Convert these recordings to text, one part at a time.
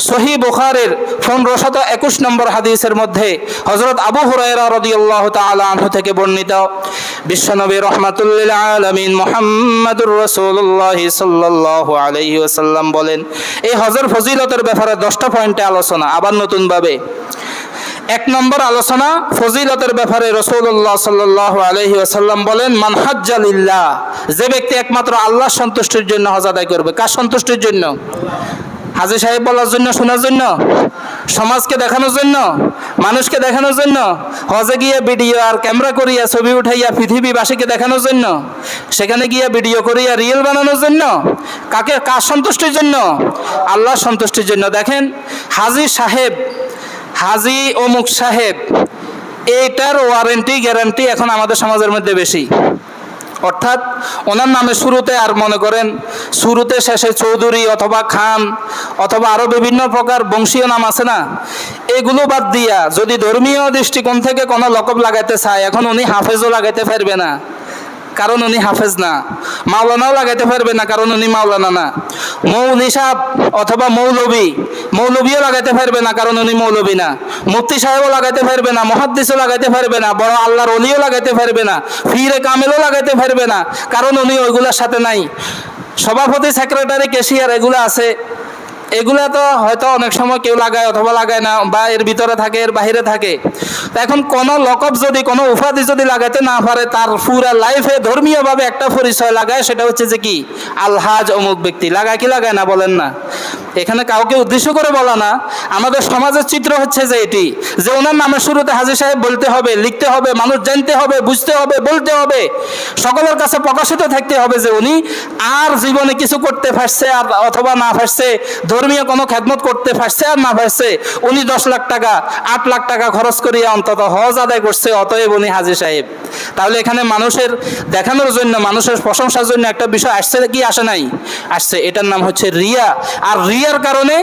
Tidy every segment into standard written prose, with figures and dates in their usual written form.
সহিহ বুখারীর 1521 নম্বর হাদিসের মধ্যে হযরত আবু হুরায়রা রাদিয়াল্লাহু তাআলা আনহু থেকে বর্ণিত, বিশ্বনবী রাহমাতুল লিল আলামিন মুহাম্মাদুর রাসূলুল্লাহ সাল্লাল্লাহু আলাইহি ওয়াসাল্লাম বলেন, এই হজের ফজিলতের ব্যাপারে 10টা পয়েন্টে আলোচনা, আবার নতুনভাবে। 1 নম্বর আলোচনা ফজিলতের ব্যাপারে রাসূলুল্লাহ সাল্লাল্লাহু আলাইহি ওয়াসাল্লাম বলেন, মান হাজ্জা লিল্লাহ, যে ব্যক্তি একমাত্র আল্লাহর সন্তুষ্টির জন্য হজ আদায় করবে। কার সন্তুষ্টির জন্য? হাজী সাহেব বলার জন্য, শোনার জন্য, সমাজকে দেখানোর জন্য, মানুষকে দেখানোর জন্য, হজে গিয়ে ভিডিও আর ক্যামেরা করিয়া ছবি উঠাইয়া পৃথিবীবাসীকে দেখানোর জন্য, সেখানে গিয়ে ভিডিও করিয়া রিয়েল বানানোর জন্য? কার সন্তুষ্টির জন্য? আল্লাহর সন্তুষ্টির জন্য। দেখেন, হাজী সাহেব, হাজী অমুক সাহেব, এইটার ওয়ারেন্টি গ্যারান্টি এখন আমাদের সমাজের মধ্যে বেশি। অর্থাৎ ওনার নামে শুরুতে, আর মনে করেন শুরুতে শেষে চৌধুরী অথবা খান অথবা আরও বিভিন্ন প্রকার বংশীয় নাম আছে না, এগুলো বাদ দিয়া যদি ধর্মীয় দৃষ্টিকোণ থেকে কোনো লকব লাগাইতে চায়, এখন উনি হাফেজও লাগাইতে পারবে না, কারণ উনি হাফেজ না। মাওলানাও লাগাইতে পারবে না, কারণ উনি মাওলানা না। মৌলী সাহেব অথবা মৌলবীও লাগাইতে পারবে না, কারণ উনি মৌলবী না। মুফতি সাহেবও লাগাইতে পারবে না, মুহাদ্দিসও লাগাইতে পারবে না, বড় আল্লাহর ওলিও লাগাইতে পারবে না, ফিরে কামেলও লাগাইতে পারবে না, কারণ উনি ওইগুলোর সাথে নাই। সভাপতি, সেক্রেটারি, ক্যাশিয়ার এগুলো আছে, এগুলা তো হয়তো অনেক সময় কেউ লাগায় অথবা লাগায় না, বা এর ভিতরে থাকে, এর বাহিরে থাকে। এখন কোনো লকব যদি, কোনো উপাধি যদি লাগাইতে না পারে, তার পুরা লাইফে ধর্মীয়ভাবে একটা পরিচয় লাগায়, সেটা হচ্ছে যে কি, আলহাজ অমুক ব্যক্তি। লাগায় কি লাগায় না, বলেন না? এখানে কাউকে উদ্দেশ্য করে বলা না, আমাদের সমাজের চিত্র হচ্ছে যে এটি, যে ওনার নামের শুরুতে হাজী সাহেব বলতে হবে, লিখতে হবে, মানুষ জানতে হবে, বুঝতে হবে, বলতে হবে, সকলের কাছে প্রকাশিত থাকতে হবে যে উনি আর জীবনে কিছু করতে পারছে আর অথবা না পারছে, ধর্মীয় কোনো খেদমত করতে পারছে আর না পারছে, উনি 10 লাখ টাকা 8 লাখ টাকা খরচ করিয়া অন্তত হজ আদায় করছে, অতএব উনি হাজী সাহেব। তাহলে এখানে মানুষের দেখানোর জন্য, মানুষের প্রশংসার জন্য একটা বিষয় আসছে কি আসে নাই? আসছে। এটার নাম হচ্ছে রিয়া। আর রিয়ার কারণে,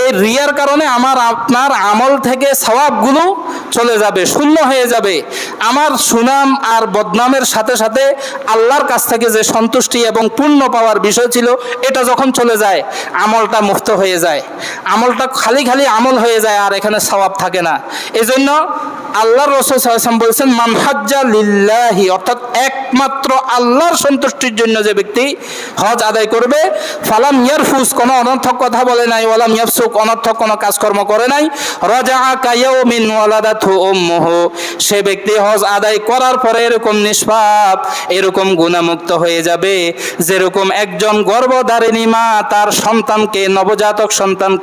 এই রিয়ার কারণে আমার আপনার আমল থেকে সওয়াবগুলো চলে যাবে, শূন্য হয়ে যাবে। আমার সুনাম আর বদনামের সাথে সাথে আল্লাহর কাছ থেকে যে সন্তুষ্টি এবং পুণ্য পাওয়ার বিষয় ছিল, এটা যখন চলে যায়, আমলটা মুক্ত হয়ে যায়, আমলটা খালি খালি আমল হয়ে যায়, আর এখানে সওয়াব থাকে না। এজন্য আল্লাহর রাসূল সাল্লাল্লাহু আলাইহি ওয়াসাল্লাম বলেছেন, মান হাজ্জা লিল্লাহি, অর্থাৎ একমাত্র আল্লাহর সন্তুষ্টির জন্য যে ব্যক্তি হজ আদায় করবে, ফালাম ইয়ারফুস, কোনো অনর্থক কথা বলে নাই, ওয়ালাম ইয়াফসুক, অনর্থক কোনো কাজকর্ম করে নাই, রাজাআ কায়াউমিন ওয়ালাদাতহু উম্মুহু, সে ব্যক্তি হজ আদায় করার পরে এরকম নিষ্পাপ, এরকম গুনাহমুক্ত হয়ে যাবে যেরকম একজন গর্ভধারিণী মা তার সন্তানকে, নবজাতক সন্তানকে